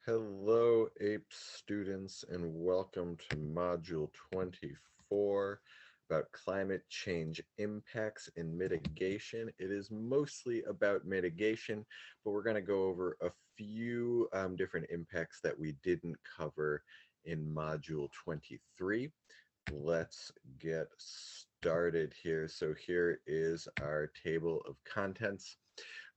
Hello, APE students, and welcome to Module 24 about climate change impacts and mitigation. It is mostly about mitigation, but we're going to go over a few different impacts that we didn't cover in Module 23. Let's get started here. So here is our table of contents.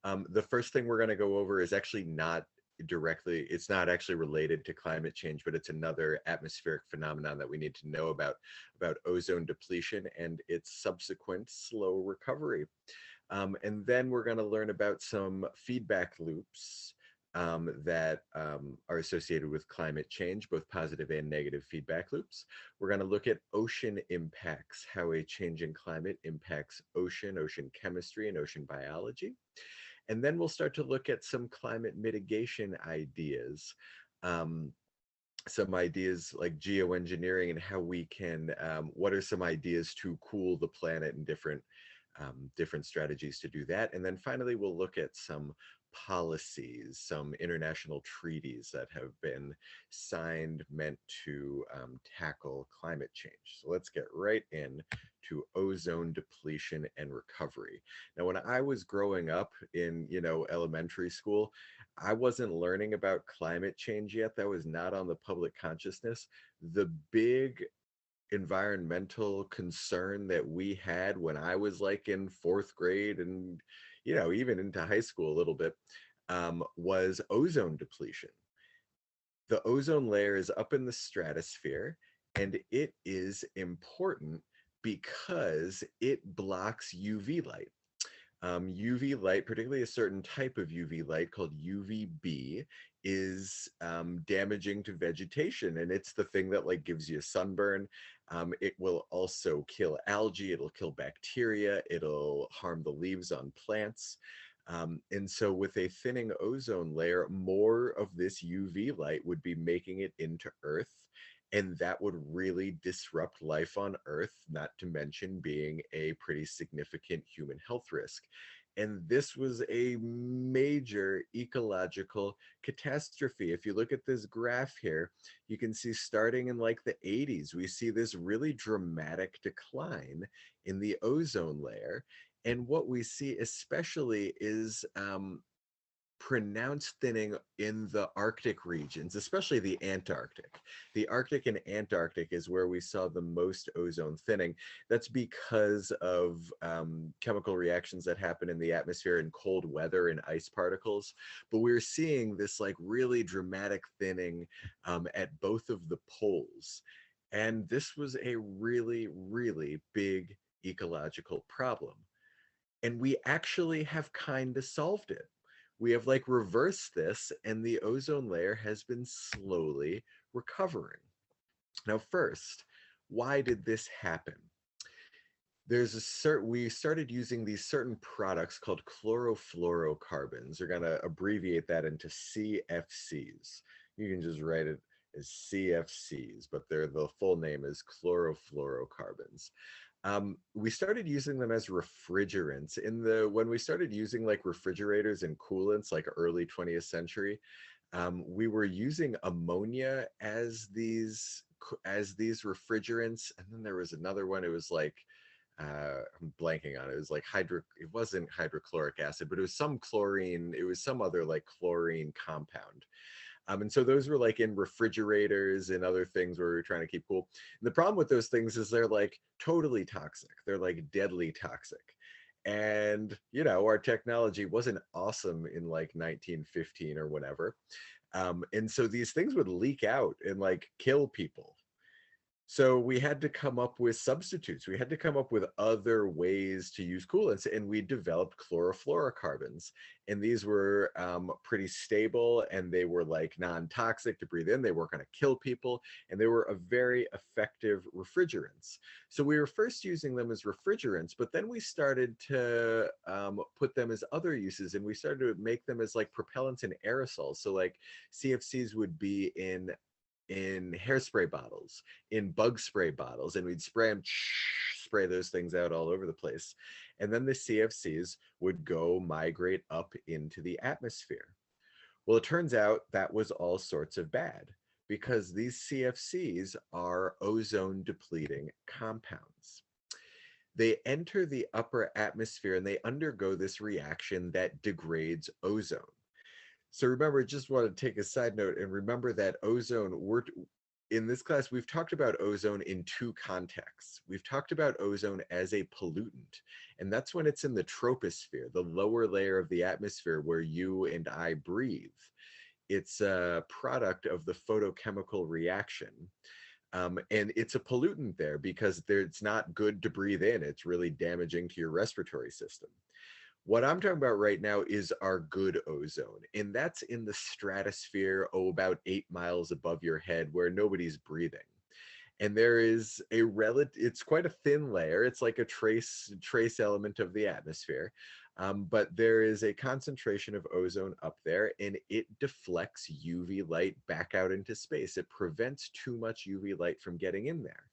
The first thing we're going to go over is actually not directly, it's not actually related to climate change, but it's another atmospheric phenomenon that we need to know about ozone depletion and its subsequent slow recovery. And then we're going to learn about some feedback loops that are associated with climate change, both positive and negative feedback loops. We're going to look at ocean impacts, how a changing climate impacts ocean chemistry, and ocean biology. And then we'll start to look at some climate mitigation ideas. Some ideas like geoengineering and how we can, what are some ideas to cool the planet and different strategies to do that. And then finally, we'll look at some policies, some international treaties that have been signed meant to tackle climate change. So let's get right in to ozone depletion and recovery. Now, when I was growing up in, elementary school, I wasn't learning about climate change yet. That was not on the public consciousness. The big environmental concern that we had when I was like in fourth grade and, even into high school a little bit, was ozone depletion. The ozone layer is up in the stratosphere, and it is important because it blocks UV light. UV light, particularly a certain type of UV light called UVB, is damaging to vegetation, and it's the thing that like gives you a sunburn. It will also kill algae, it'll kill bacteria, it'll harm the leaves on plants. And so with a thinning ozone layer, more of this UV light would be making it into Earth, and that would really disrupt life on Earth, not to mention being a pretty significant human health risk. And this was a major ecological catastrophe. If you look at this graph here, you can see starting in like the 80s, we see this really dramatic decline in the ozone layer. And what we see especially is pronounced thinning in the Arctic regions, especially the Antarctic. The Arctic and Antarctic is where we saw the most ozone thinning. That's because of chemical reactions that happen in the atmosphere in cold weather and ice particles. But we're seeing this like really dramatic thinning at both of the poles. And this was a really, really big ecological problem. And we actually have kind of solved it. We have like reversed this, and the ozone layer has been slowly recovering. Now, first, why did this happen? We started using these certain products called chlorofluorocarbons. We're going to abbreviate that into CFCs. You can just write it as CFCs, but the full name is chlorofluorocarbons. We started using them as refrigerants when we started using like refrigerators and coolants like early 20th century. We were using ammonia as these refrigerants, and then there was another one. It was like I'm blanking on it. It was like it wasn't hydrochloric acid, but it was some chlorine. It was some other like chlorine compound. And so those were like in refrigerators and other things where we were trying to keep cool. And the problem with those things is they're like totally toxic. They're like deadly toxic. And, our technology wasn't awesome in like 1915 or whatever. And so these things would leak out and like kill people. So we had to come up with substitutes. We had to come up with other ways to use coolants, and we developed chlorofluorocarbons. And these were pretty stable, and they were like non-toxic to breathe in. They weren't going to kill people, and they were a very effective refrigerants. So we were first using them as refrigerants, but then we started to put them as other uses, and we started to make them as like propellants and aerosols. So like CFCs would be in hairspray bottles, in bug spray bottles, and we'd spray those things out all over the place. And then the CFCs would go migrate up into the atmosphere. Well, it turns out that was all sorts of bad because these CFCs are ozone depleting compounds. They enter the upper atmosphere and they undergo this reaction that degrades ozone. So remember, just want to take a side note and remember that ozone, in this class, we've talked about ozone in two contexts. We've talked about ozone as a pollutant, and that's when it's in the troposphere, the lower layer of the atmosphere where you and I breathe. It's a product of the photochemical reaction. And it's a pollutant there because it's not good to breathe in. It's really damaging to your respiratory system. What I'm talking about right now is our good ozone, and that's in the stratosphere, about 8 miles above your head where nobody's breathing. And there is a it's quite a thin layer. It's like a trace element of the atmosphere. But there is a concentration of ozone up there, and it deflects UV light back out into space. It prevents too much UV light from getting in there.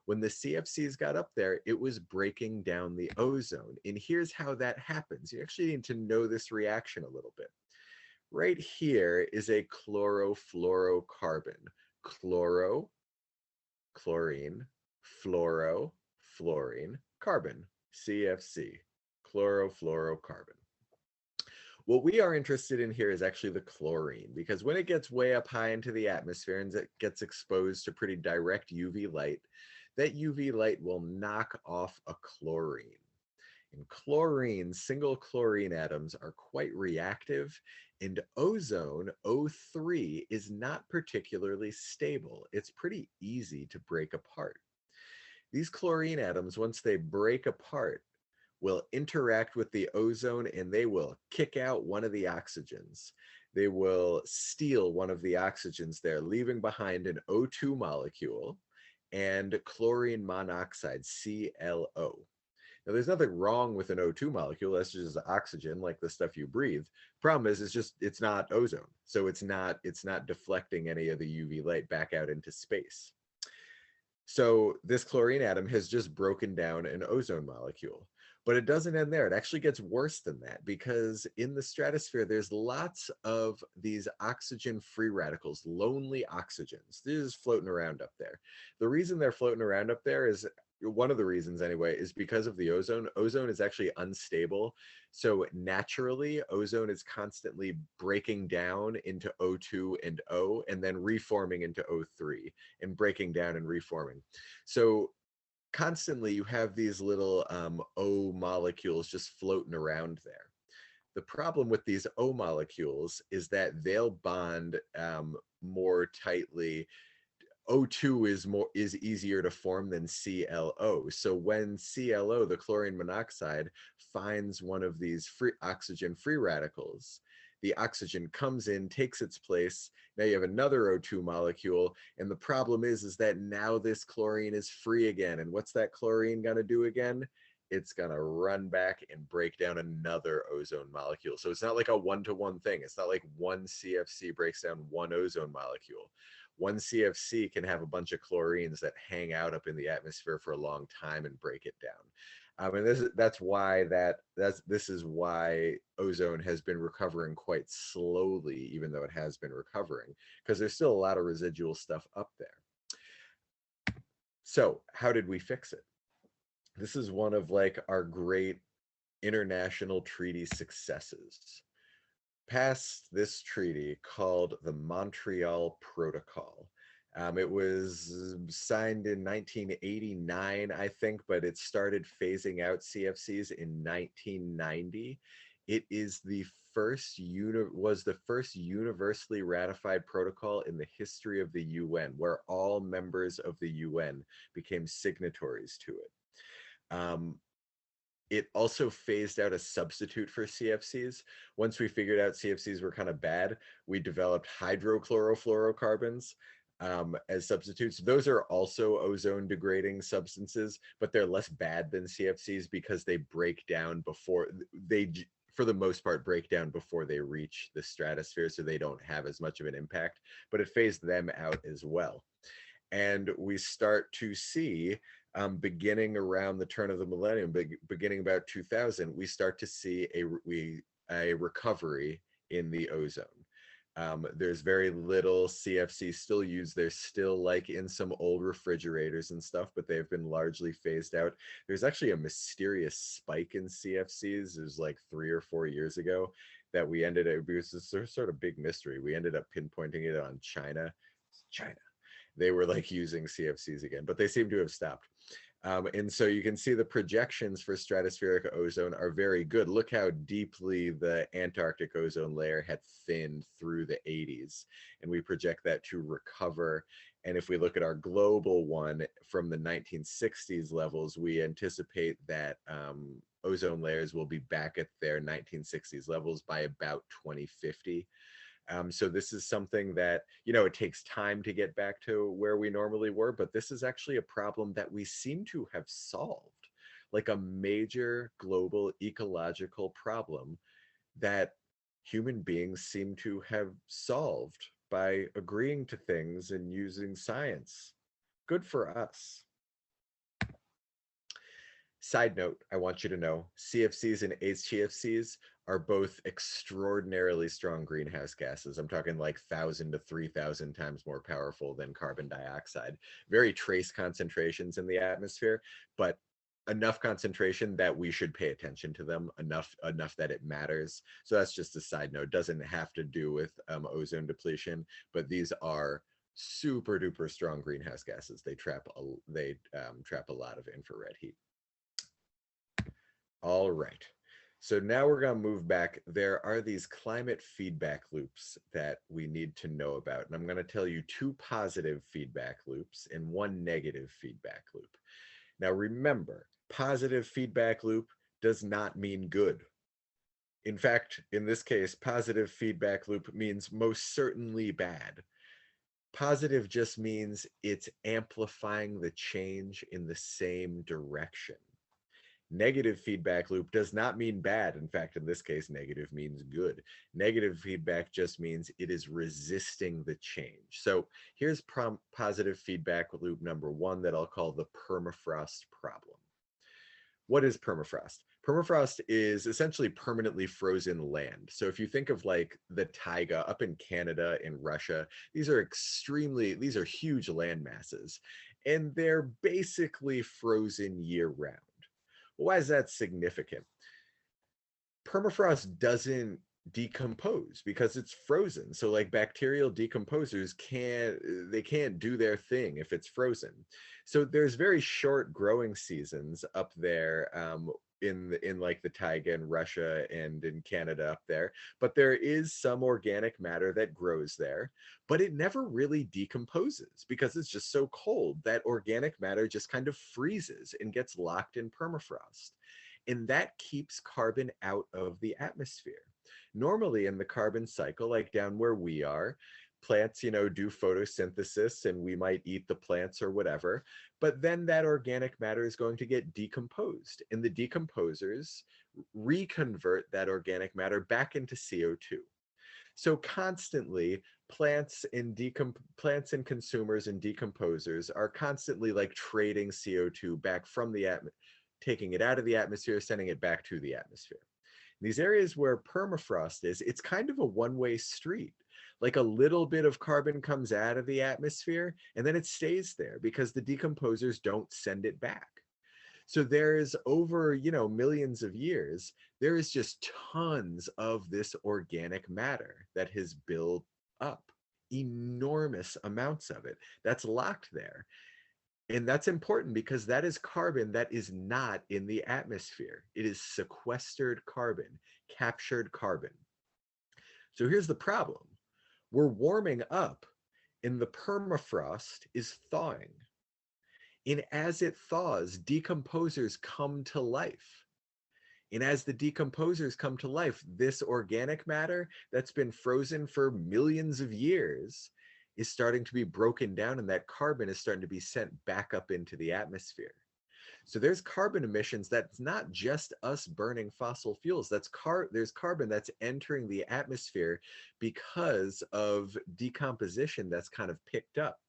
When the CFCs got up there, it was breaking down the ozone. And here's how that happens. You actually need to know this reaction a little bit. Right here is a chlorofluorocarbon. Chloro, chlorine, fluoro, fluorine, carbon, CFC, chlorofluorocarbon. What we are interested in here is actually the chlorine, because when it gets way up high into the atmosphere and it gets exposed to pretty direct UV light, that UV light will knock off a chlorine. And chlorine, single chlorine atoms are quite reactive, and ozone, O3, is not particularly stable. It's pretty easy to break apart. These chlorine atoms, once they break apart, will interact with the ozone and they will kick out one of the oxygens. They will steal one of the oxygens there, leaving behind an O2 molecule and chlorine monoxide, ClO. Now, there's nothing wrong with an O2 molecule. That's just oxygen, like the stuff you breathe. Problem is, it's not ozone, so it's not deflecting any of the UV light back out into space. So this chlorine atom has just broken down an ozone molecule. But it doesn't end there. It actually gets worse than that, because in the stratosphere, there's lots of these oxygen free radicals, lonely oxygens. They're just floating around up there. The reason they're floating around up there is, one of the reasons anyway, is because of the ozone. Ozone is actually unstable. So naturally, ozone is constantly breaking down into O2 and O, and then reforming into O3, and breaking down and reforming. So constantly you have these little O molecules just floating around there. The problem with these O molecules is that they'll bond more tightly. O2 is easier to form than ClO. So when ClO, the chlorine monoxide, finds one of these oxygen free radicals, the oxygen comes in, takes its place. Now you have another O2 molecule, and the problem is that now this chlorine is free again. And what's that chlorine gonna do again? It's gonna run back and break down another ozone molecule. So it's not like a one-to-one thing. It's not like one CFC breaks down one ozone molecule. One CFC can have a bunch of chlorines that hang out up in the atmosphere for a long time and break it down. And this is why ozone has been recovering quite slowly, even though it has been recovering, because there's still a lot of residual stuff up there. So how did we fix it? This is one of like our great international treaty successes. Passed this treaty called the Montreal Protocol. It was signed in 1989, I think, but it started phasing out CFCs in 1990. It is was the first universally ratified protocol in the history of the UN, where all members of the UN became signatories to it. It also phased out a substitute for CFCs. Once we figured out CFCs were kind of bad, we developed hydrochlorofluorocarbons as substitutes. Those are also ozone degrading substances, but they're less bad than CFCs because they break down for the most part, break down before they reach the stratosphere, so they don't have as much of an impact, but it phased them out as well. And we start to see, beginning around the turn of the millennium, beginning about 2000, we start to see a recovery in the ozone. There's very little CFC still used. They're still like in some old refrigerators and stuff, but they've been largely phased out. There's actually a mysterious spike in CFCs. It was like 3 or 4 years ago that we ended up, because it's a sort of big mystery. We ended up pinpointing it on China. China. They were like using CFCs again, but they seem to have stopped. And so you can see the projections for stratospheric ozone are very good. Look how deeply the Antarctic ozone layer had thinned through the 80s, and we project that to recover. And if we look at our global one from the 1960s levels, we anticipate that ozone layers will be back at their 1960s levels by about 2050. So this is something that, you know, it takes time to get back to where we normally were, but this is actually a problem that we seem to have solved, like a major global ecological problem that human beings seem to have solved by agreeing to things and using science. Good for us. Side note, I want you to know CFCs and HCFCs are both extraordinarily strong greenhouse gases. I'm talking like 1,000 to 3,000 times more powerful than carbon dioxide. Very trace concentrations in the atmosphere, but enough concentration that we should pay attention to them, enough that it matters. So that's just a side note. Doesn't have to do with ozone depletion, but these are super duper strong greenhouse gases. They trap a lot of infrared heat. All right. So now we're going to move back. There are these climate feedback loops that we need to know about. And I'm going to tell you 2 positive feedback loops and 1 negative feedback loop. Now remember, positive feedback loop does not mean good. In fact, in this case, positive feedback loop means most certainly bad. Positive just means it's amplifying the change in the same direction. Negative feedback loop does not mean bad. In fact, in this case, negative means good. Negative feedback just means it is resisting the change. So here's positive feedback loop number 1 that I'll call the permafrost problem. What is permafrost? Permafrost is essentially permanently frozen land. So if you think of like the taiga up in Canada and Russia, these are huge land masses, and they're basically frozen year round. Why is that significant? Permafrost doesn't decompose because it's frozen. So like bacterial decomposers can't do their thing if it's frozen. So there's very short growing seasons up there in like the taiga in Russia and in Canada up there, but there is some organic matter that grows there, but it never really decomposes because it's just so cold that organic matter just kind of freezes and gets locked in permafrost. And that keeps carbon out of the atmosphere. Normally in the carbon cycle, like down where we are, plants, you know, do photosynthesis and we might eat the plants or whatever, but then that organic matter is going to get decomposed, and the decomposers reconvert that organic matter back into CO2. So constantly plants and consumers and decomposers are constantly like trading CO2 back from the atmosphere, taking it out of the atmosphere, sending it back to the atmosphere. These areas where permafrost is, it's kind of a one-way street. Like a little bit of carbon comes out of the atmosphere and then it stays there because the decomposers don't send it back. So there's over, you know, millions of years, there is just tons of this organic matter that has built up, enormous amounts of it that's locked there. And that's important because that is carbon that is not in the atmosphere. It is sequestered carbon, captured carbon. So here's the problem. We're warming up and the permafrost is thawing. And as it thaws, decomposers come to life. And as the decomposers come to life, this organic matter that's been frozen for millions of years is starting to be broken down, and that carbon is starting to be sent back up into the atmosphere. So there's carbon emissions that's not just us burning fossil fuels. There's carbon that's entering the atmosphere because of decomposition that's kind of picked up.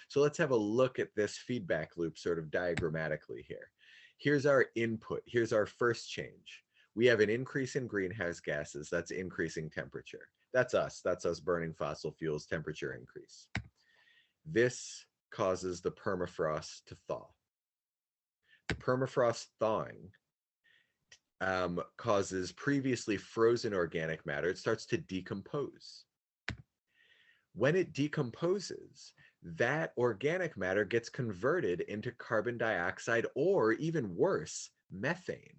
So let's have a look at this feedback loop sort of diagrammatically here. Here's our input. Here's our first change. We have an increase in greenhouse gases. That's increasing temperature. That's us. That's us burning fossil fuels, temperature increase. This causes the permafrost to thaw. The permafrost thawing causes previously frozen organic matter. It starts to decompose. When it decomposes, that organic matter gets converted into carbon dioxide, or even worse, methane.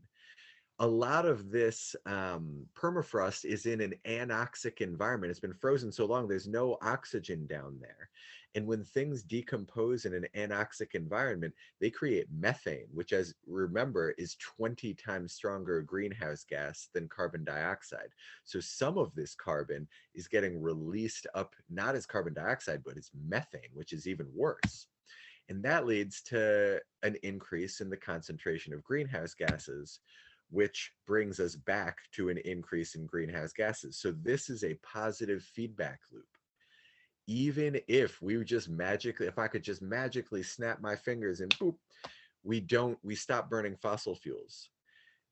A lot of this permafrost is in an anoxic environment. It's been frozen so long, there's no oxygen down there. And when things decompose in an anoxic environment, they create methane, which, as remember, is 20 times stronger greenhouse gas than carbon dioxide. So some of this carbon is getting released up, not as carbon dioxide, but as methane, which is even worse. And that leads to an increase in the concentration of greenhouse gases, which brings us back to an increase in greenhouse gases. So this is a positive feedback loop. Even if we just magically, if I could just magically snap my fingers and boop, we stop burning fossil fuels,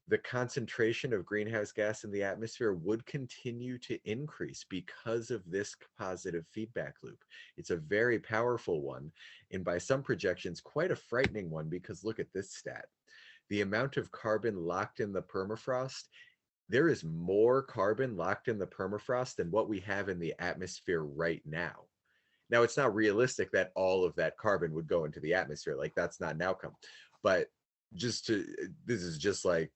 the concentration of greenhouse gas in the atmosphere would continue to increase because of this positive feedback loop. It's a very powerful one, and by some projections, quite a frightening one, because look at this stat. The amount of carbon locked in the permafrost, there is more carbon locked in the permafrost than what we have in the atmosphere right now. Now, it's not realistic that all of that carbon would go into the atmosphere. Like, that's not an outcome. But this is just like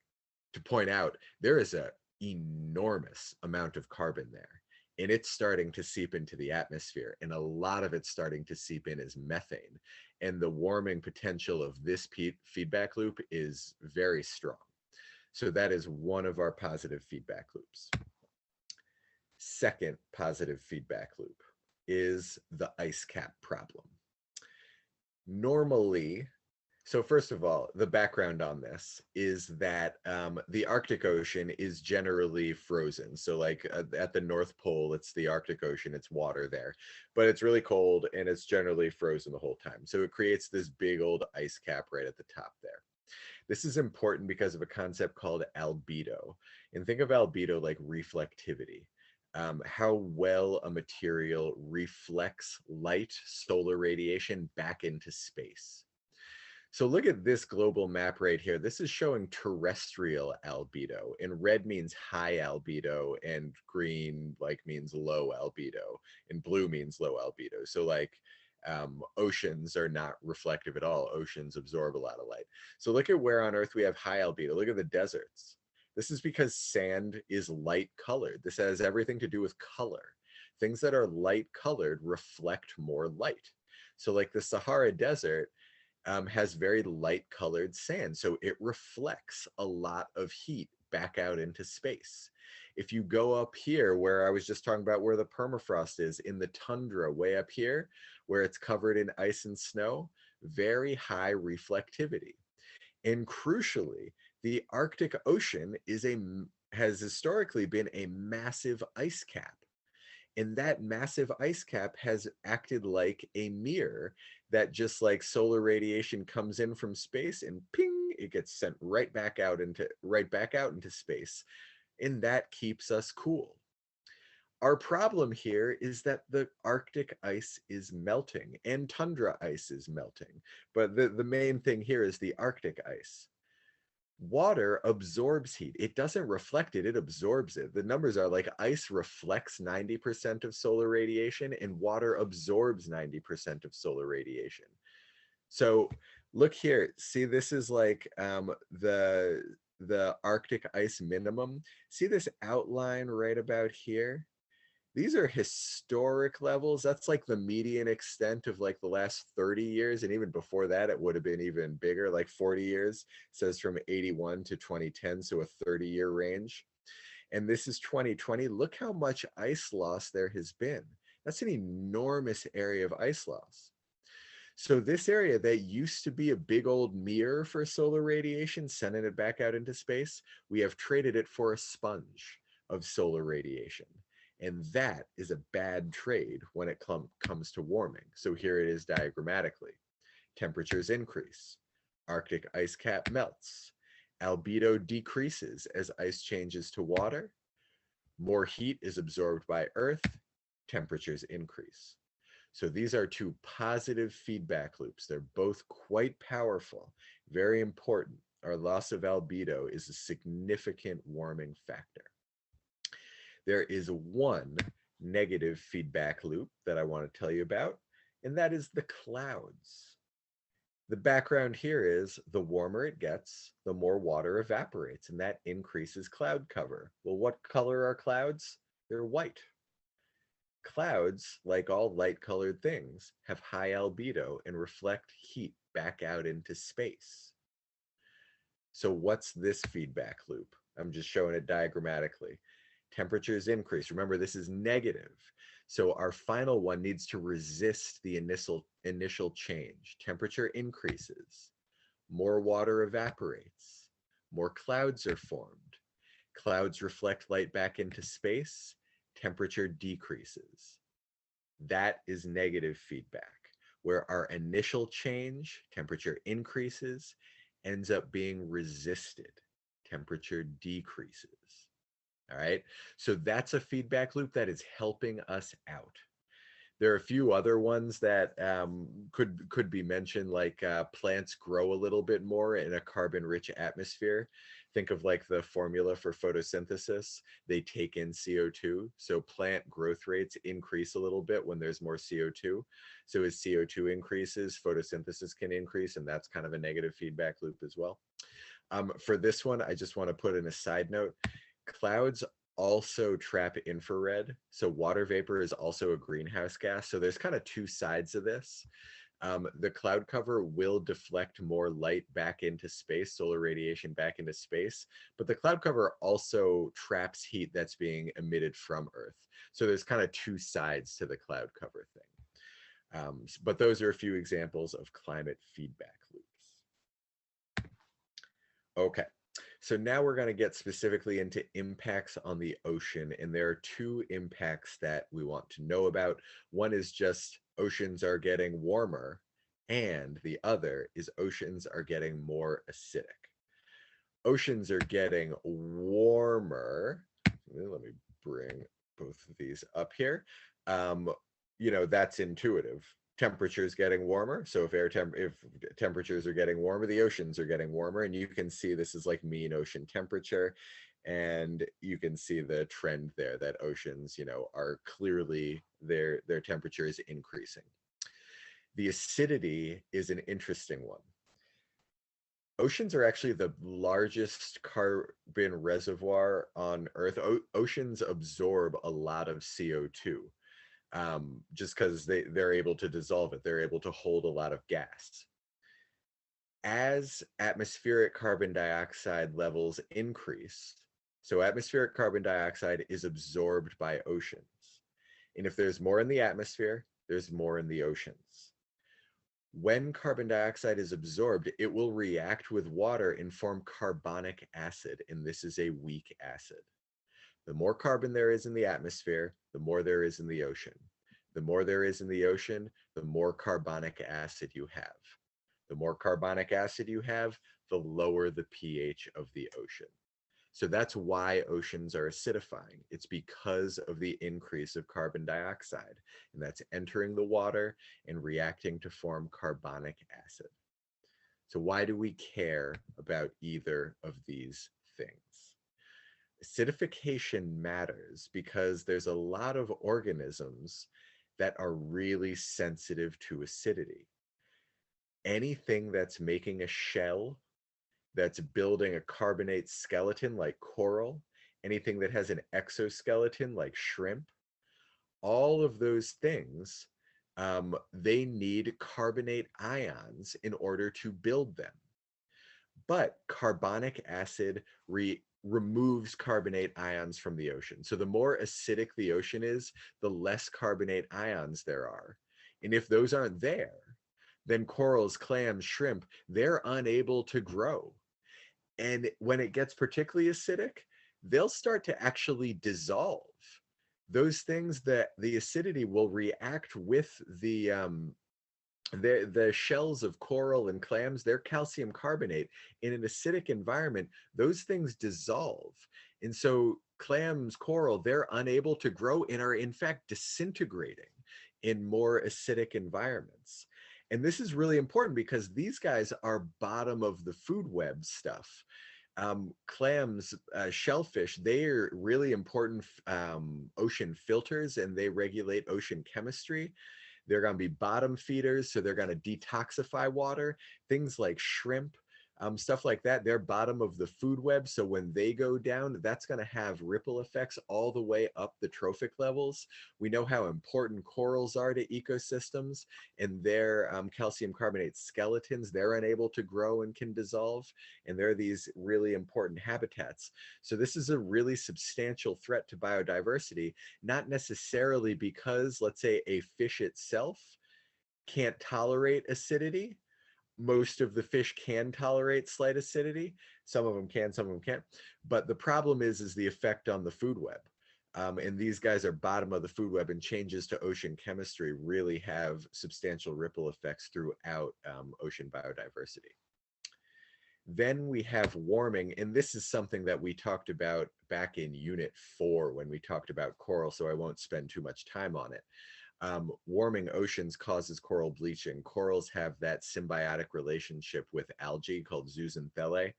to point out, there is an enormous amount of carbon there, and it's starting to seep into the atmosphere, and a lot of it's starting to seep in as methane. And the warming potential of this feedback loop is very strong. So that is one of our positive feedback loops. Second positive feedback loop is the ice cap problem. Normally, so first of all, the background on this is that the Arctic Ocean is generally frozen. So like at the North Pole, it's the Arctic Ocean, it's water there, but it's really cold and it's generally frozen the whole time. So it creates this big old ice cap right at the top there. This is important because of a concept called albedo. And think of albedo like reflectivity. How well a material reflects light, solar radiation back into space. So look at this global map right here. This is showing terrestrial albedo, and red means high albedo, and green like means low albedo, and blue means low albedo. So like oceans are not reflective at all. Oceans absorb a lot of light. So look at where on Earth we have high albedo. Look at the deserts. This is because sand is light colored. This has everything to do with color. Things that are light colored reflect more light. So like the Sahara Desert, has very light colored sand, so it reflects a lot of heat back out into space. If you go up here where I was just talking about where the permafrost is, in the tundra way up here where it's covered in ice and snow, very high reflectivity. And crucially, the Arctic Ocean has historically been a massive ice cap. And that massive ice cap has acted like a mirror that, just like solar radiation comes in from space and ping, it gets sent right back out into space. And that keeps us cool. Our problem here is that the Arctic ice is melting and tundra ice is melting. But the main thing here is the Arctic ice. Water absorbs heat. It doesn't reflect it, it absorbs it. The numbers are like ice reflects 90% of solar radiation and water absorbs 90% of solar radiation. So look here, see, this is like the Arctic ice minimum. See this outline right about here? These are historic levels. That's like the median extent of like the last 30 years. And even before that, it would have been even bigger, like 40 years. It says from 81 to 2010, so a 30-year range. And this is 2020. Look how much ice loss there has been. That's an enormous area of ice loss. So this area that used to be a big old mirror for solar radiation, sending it back out into space, we have traded it for a sponge of solar radiation. And that is a bad trade when it comes to warming. So here it is diagrammatically. Temperatures increase. Arctic ice cap melts. Albedo decreases as ice changes to water. More heat is absorbed by Earth, temperatures increase. So these are two positive feedback loops. They're both quite powerful, very important. Our loss of albedo is a significant warming factor. There is one negative feedback loop that I want to tell you about, and that is the clouds. The background here is the warmer it gets, the more water evaporates, and that increases cloud cover. Well, what color are clouds? They're white. Clouds, like all light-colored things, have high albedo and reflect heat back out into space. So what's this feedback loop? I'm just showing it diagrammatically. Temperatures increase. Remember, this is negative. So our final one needs to resist the initial change. Temperature increases. More water evaporates. More clouds are formed. Clouds reflect light back into space. Temperature decreases. That is negative feedback, where our initial change, temperature increases, ends up being resisted. Temperature decreases. All right, so that's a feedback loop that is helping us out. There are a few other ones that could be mentioned, like plants grow a little bit more in a carbon-rich atmosphere. Think of like the formula for photosynthesis. They take in CO2, so plant growth rates increase a little bit when there's more CO2. So as CO2 increases, photosynthesis can increase, and that's kind of a negative feedback loop as well. For this one, I just want to put in a side note. Clouds also trap infrared. So water vapor is also a greenhouse gas. So there's kind of two sides of this. The cloud cover will deflect more light back into space, solar radiation back into space, but the cloud cover also traps heat that's being emitted from Earth. So there's kind of two sides to the cloud cover thing. But those are a few examples of climate feedback loops. Okay. So now we're going to get specifically into impacts on the ocean, and there are two impacts that we want to know about. One is just oceans are getting warmer, and the other is oceans are getting more acidic. Oceans are getting warmer. Let me bring both of these up here. That's intuitive. Temperatures getting warmer. So if temperatures are getting warmer, the oceans are getting warmer, and you can see this is like mean ocean temperature, and you can see the trend there that oceans, are clearly their temperature is increasing. The acidity is an interesting one. Oceans are actually the largest carbon reservoir on Earth. Oceans absorb a lot of CO2. Just because they're able to dissolve it. They're able to hold a lot of gas. As atmospheric carbon dioxide levels increase, so atmospheric carbon dioxide is absorbed by oceans. And if there's more in the atmosphere, there's more in the oceans. When carbon dioxide is absorbed, it will react with water and form carbonic acid, and this is a weak acid. The more carbon there is in the atmosphere, the more there is in the ocean. The more there is in the ocean, the more carbonic acid you have. The more carbonic acid you have, the lower the pH of the ocean. So that's why oceans are acidifying. It's because of the increase of carbon dioxide, and that's entering the water and reacting to form carbonic acid. So why do we care about either of these things? Acidification matters because there's a lot of organisms that are really sensitive to acidity. Anything that's making a shell, that's building a carbonate skeleton like coral, anything that has an exoskeleton like shrimp, all of those things, they need carbonate ions in order to build them. But carbonic acid removes carbonate ions from the ocean. So the more acidic the ocean is, the less carbonate ions there are. And if those aren't there, then corals, clams, shrimp, they're unable to grow. And when it gets particularly acidic, they'll start to actually dissolve. Those things, that the acidity will react with the shells of coral and clams, they're calcium carbonate. In an acidic environment, those things dissolve. And so clams, coral, they're unable to grow and are in fact disintegrating in more acidic environments. And this is really important because these guys are bottom of the food web stuff. Clams, shellfish, they are really important ocean filters, and they regulate ocean chemistry. They're going to be bottom feeders, so they're going to detoxify water. Things like shrimp, stuff like that, they're bottom of the food web. So when they go down, that's going to have ripple effects all the way up the trophic levels. We know how important corals are to ecosystems, and their calcium carbonate skeletons, they're unable to grow and can dissolve. And they're these really important habitats. So this is a really substantial threat to biodiversity, not necessarily because, let's say, a fish itself can't tolerate acidity. Most of the fish can tolerate slight acidity. Some of them can, some of them can't. But the problem is the effect on the food web. And these guys are bottom of the food web, and changes to ocean chemistry really have substantial ripple effects throughout ocean biodiversity. Then we have warming, and this is something that we talked about back in Unit 4 when we talked about coral, so I won't spend too much time on it. Warming oceans causes coral bleaching. Corals have that symbiotic relationship with algae called zooxanthellae.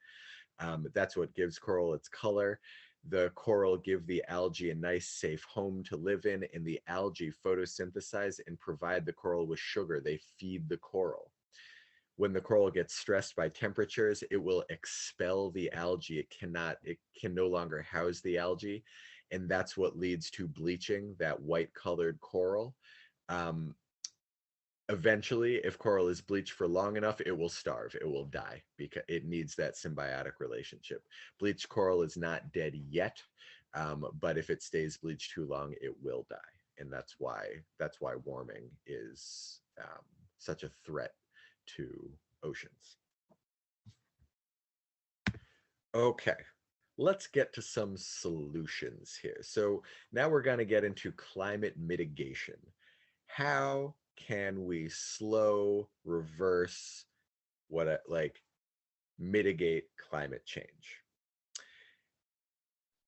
That's what gives coral its color. The coral give the algae a nice, safe home to live in, and the algae photosynthesize and provide the coral with sugar. They feed the coral. When the coral gets stressed by temperatures, it will expel the algae. It can no longer house the algae. And that's what leads to bleaching, that white colored coral. Eventually, if coral is bleached for long enough, it will starve, it will die, because it needs that symbiotic relationship. Bleached coral is not dead yet, but if it stays bleached too long, it will die. And that's why warming is such a threat to oceans. Okay, let's get to some solutions here. So now we're going to get into climate mitigation. How can we slow, reverse, mitigate climate change?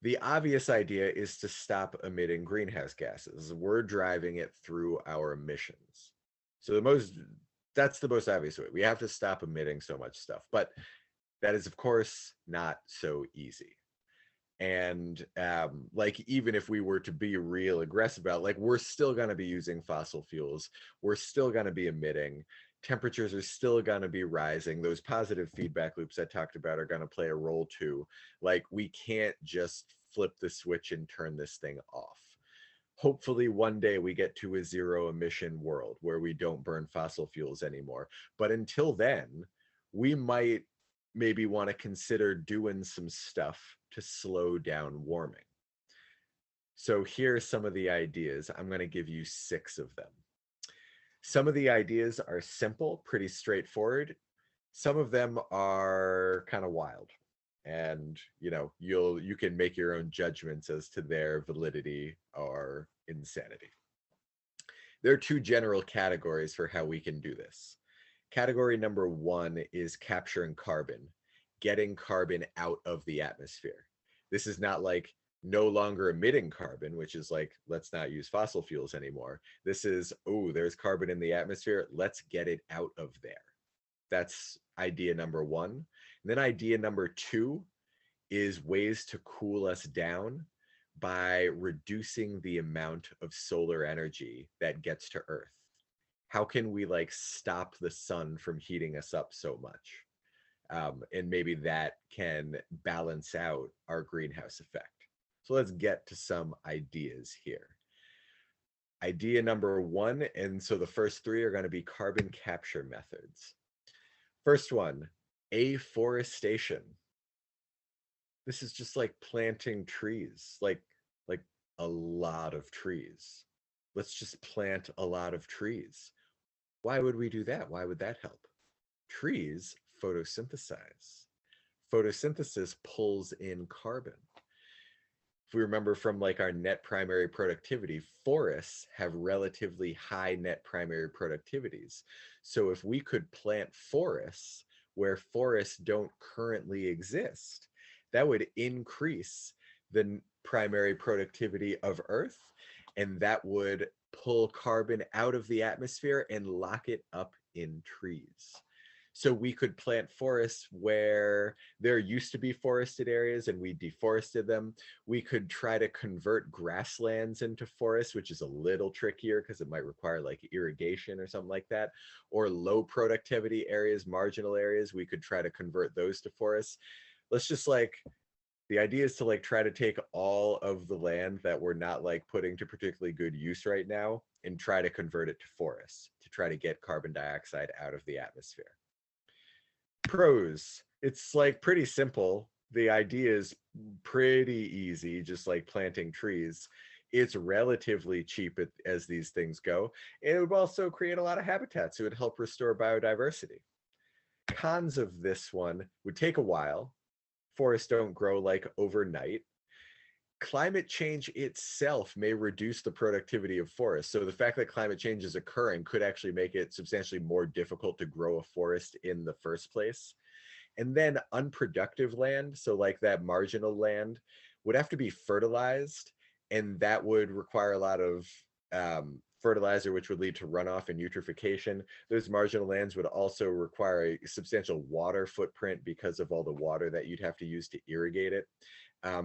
The obvious idea is to stop emitting greenhouse gases. We're driving it through our emissions. So that's the most obvious way. We have to stop emitting so much stuff, but that is, of course, not so easy. And even if we were to be real aggressive about, we're still going to be using fossil fuels. We're still going to be emitting. Temperatures are still going to be rising. Those positive feedback loops I talked about are going to play a role too. We can't just flip the switch and turn this thing off. Hopefully one day we get to a zero emission world where we don't burn fossil fuels anymore. But until then, we might maybe want to consider doing some stuff to slow down warming. So here are some of the ideas. I'm going to give you 6 of them. Some of the ideas are simple, pretty straightforward. Some of them are kind of wild, and you can make your own judgments as to their validity or insanity. There are 2 general categories for how we can do this. Category number 1 is capturing carbon, getting carbon out of the atmosphere. This is not no longer emitting carbon, which is let's not use fossil fuels anymore. This is, there's carbon in the atmosphere, let's get it out of there. That's idea number 1. And then idea number 2 is ways to cool us down by reducing the amount of solar energy that gets to Earth. How can we stop the sun from heating us up so much? And maybe that can balance out our greenhouse effect. So let's get to some ideas here. Idea number 1, and so the first 3 are going to be carbon capture methods. First one, afforestation. This is just planting trees, a lot of trees. Let's just plant a lot of trees. Why would we do that? Why would that help? Trees photosynthesize. Photosynthesis pulls in carbon. If we remember from our net primary productivity, forests have relatively high net primary productivities. So if we could plant forests where forests don't currently exist, that would increase the primary productivity of Earth, and that would pull carbon out of the atmosphere and lock it up in trees. So we could plant forests where there used to be forested areas and we deforested them. We could try to convert grasslands into forests, which is a little trickier because it might require like irrigation or something like that. Or low productivity areas, marginal areas, we could try to convert those to forests. Let's just like, the idea is to like try to take all of the land that we're not like putting to particularly good use right now and try to convert it to forests to try to get carbon dioxide out of the atmosphere. Pros, it's like pretty simple. The idea is pretty easy, just like planting trees. It's relatively cheap as these things go. And it would also create a lot of habitats. It would help restore biodiversity. Cons of this one would take a while. Forests don't grow like overnight. Climate change itself may reduce the productivity of forests. So the fact that climate change is occurring could actually make it substantially more difficult to grow a forest in the first place. And then unproductive land, so like that marginal land, would have to be fertilized, and that would require a lot of fertilizer, which would lead to runoff and eutrophication. Those marginal lands would also require a substantial water footprint because of all the water that you'd have to use to irrigate it.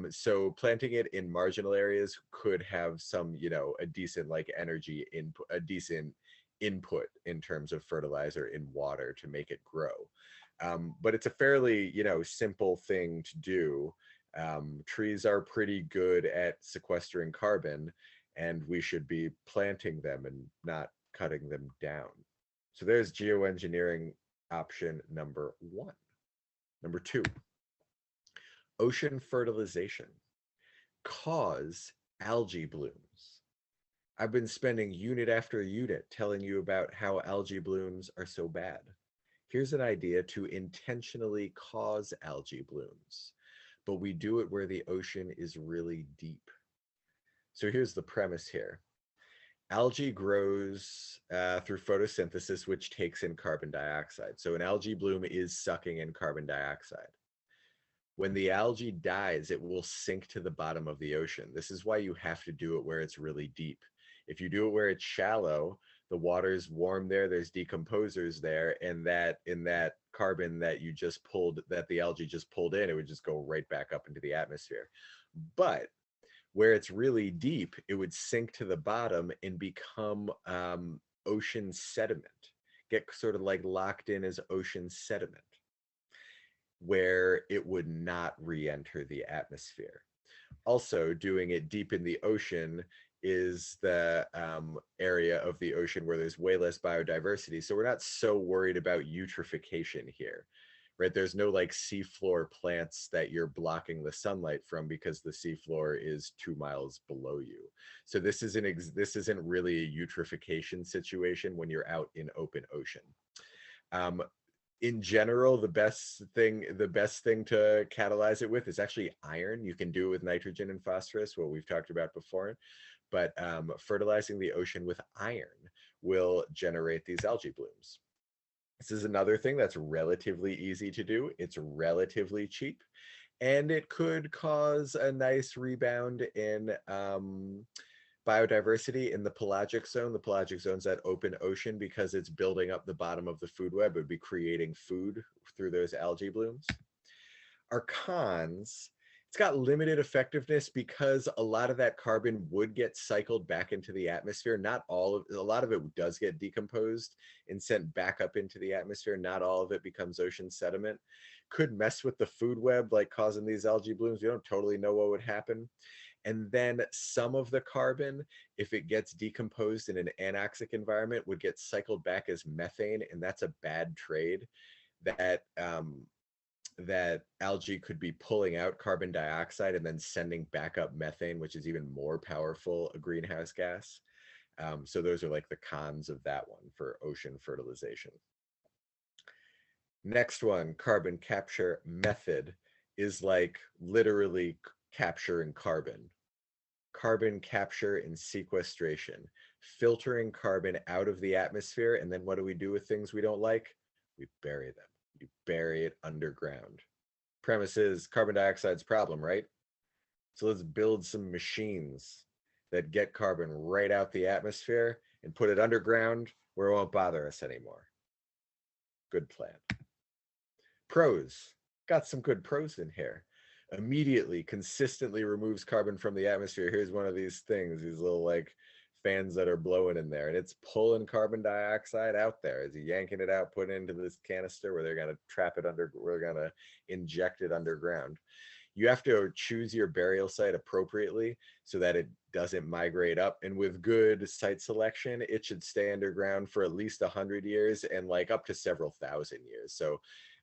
So planting it in marginal areas could have some, you know, a decent like energy input, a decent input in terms of fertilizer in water to make it grow. But it's a fairly, you know, simple thing to do. Trees are pretty good at sequestering carbon, and we should be planting them and not cutting them down. So there's geoengineering option number one. Number two, ocean fertilization. Cause algae blooms. I've been spending unit after unit telling you about how algae blooms are so bad. Here's an idea to intentionally cause algae blooms, but we do it where the ocean is really deep. So here's the premise here. Algae grows through photosynthesis, which takes in carbon dioxide. So an algae bloom is sucking in carbon dioxide. When the algae dies, it will sink to the bottom of the ocean. This is why you have to do it where it's really deep. If you do it where it's shallow, the water's warm there, there's decomposers there, and that in that carbon that you just pulled, that the algae just pulled in, it would just go right back up into the atmosphere. But where it's really deep, it would sink to the bottom and become ocean sediment, get sort of like locked in as ocean sediment, where it would not re-enter the atmosphere. Also, doing it deep in the ocean is the area of the ocean where there's way less biodiversity. So we're not so worried about eutrophication here, right? There's no like seafloor plants that you're blocking the sunlight from because the seafloor is 2 miles below you. So this isn't really a eutrophication situation when you're out in open ocean. In general, the best thing to catalyze it with is actually iron. You can do it with nitrogen and phosphorus, what we've talked about before, but fertilizing the ocean with iron will generate these algae blooms. This is another thing that's relatively easy to do. It's relatively cheap, and it could cause a nice rebound in biodiversity in the pelagic zone. The pelagic zone's that open ocean because it's building up the bottom of the food web. It would be creating food through those algae blooms. Our cons, it's got limited effectiveness because a lot of that carbon would get cycled back into the atmosphere. Not all of, a lot of it does get decomposed and sent back up into the atmosphere. Not all of it becomes ocean sediment. Could mess with the food web, like causing these algae blooms. We don't totally know what would happen. And then some of the carbon, if it gets decomposed in an anoxic environment, would get cycled back as methane, and that's a bad trade. That algae could be pulling out carbon dioxide and then sending back up methane, which is even more powerful a greenhouse gas. So those are like the cons of that one for ocean fertilization. Next one, carbon capture method, is like literally capturing carbon. Carbon capture and sequestration, filtering carbon out of the atmosphere. And then what do we do with things we don't like? We bury them. You bury it underground. Premise is carbon dioxide's problem, right? So let's build some machines that get carbon right out the atmosphere and put it underground where it won't bother us anymore. Good plan. Pros. Got some good pros in here. Immediately, consistently removes carbon from the atmosphere. Here's one of these things, these little like fans that are blowing in there, and it's pulling carbon dioxide out there. As you're yanking it out, put it into this canister where they're going to trap it under, we're going to inject it underground. You have to choose your burial site appropriately so that it doesn't migrate up. And with good site selection, it should stay underground for at least 100 years and like up to several thousand years. So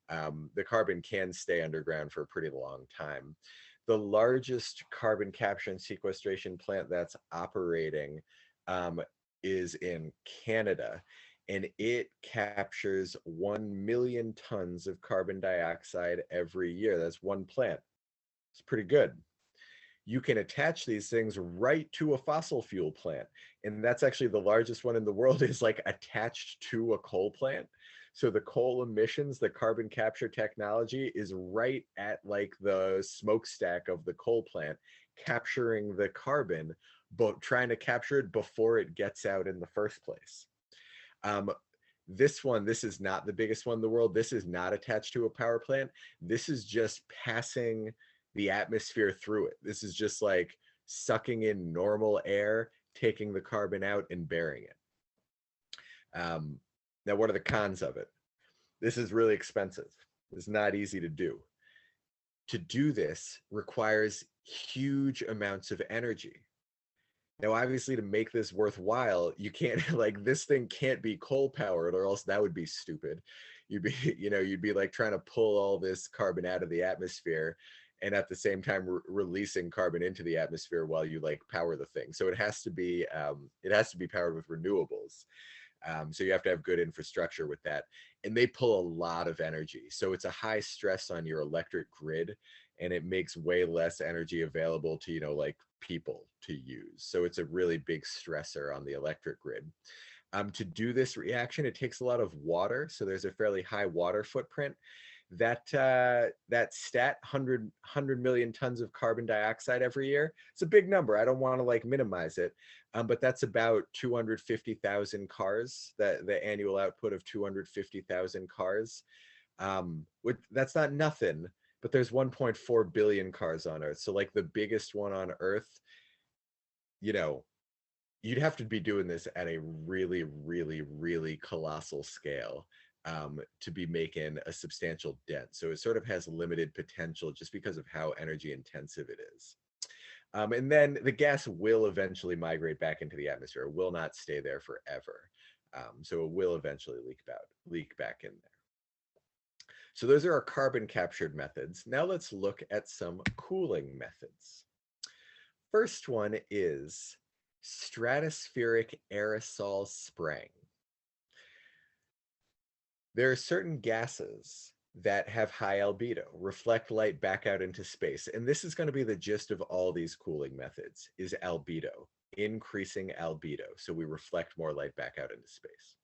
the carbon can stay underground for a pretty long time. The largest carbon capture and sequestration plant that's operating is in Canada, and it captures 1 million tons of carbon dioxide every year. That's one plant. It's pretty good. You can attach these things right to a fossil fuel plant, and that's actually the largest one in the world is like attached to a coal plant. So the coal emissions, the carbon capture technology is right at like the smokestack of the coal plant, capturing the carbon, but trying to capture it before it gets out in the first place. This one, this is not the biggest one in the world. This is not attached to a power plant. This is just passing the atmosphere through it. This is just like sucking in normal air, taking the carbon out and burying it. Now, what are the cons of it? This is really expensive. It's not easy to do. To do this requires huge amounts of energy. Now, obviously, to make this worthwhile, you can't like this thing can't be coal powered, or else that would be stupid. You'd be, you'd be like trying to pull all this carbon out of the atmosphere, and at the same time releasing carbon into the atmosphere while you like power the thing. So it has to be powered with renewables. So you have to have good infrastructure with that, and they pull a lot of energy. So it's a high stress on your electric grid, and it makes way less energy available to like people to use. So it's a really big stressor on the electric grid. To do this reaction, it takes a lot of water, so there's a fairly high water footprint. That stat 100 million tons of carbon dioxide every year, it's a big number. I don't want to like minimize it, but that's about 250,000 cars, that the annual output of 250,000 cars. That's not nothing, but there's 1.4 billion cars on Earth. So like the biggest one on Earth, you'd have to be doing this at a really, really, really colossal scale to be making a substantial dent. So it sort of has limited potential just because of how energy intensive it is. And then the gas will eventually migrate back into the atmosphere. It will not stay there forever. So it will eventually leak back in there. So those are our carbon captured methods. Now let's look at some cooling methods. First one is stratospheric aerosol spraying. There are certain gases that have high albedo, reflect light back out into space. And this is going to be the gist of all these cooling methods, is albedo, increasing albedo. So we reflect more light back out into space.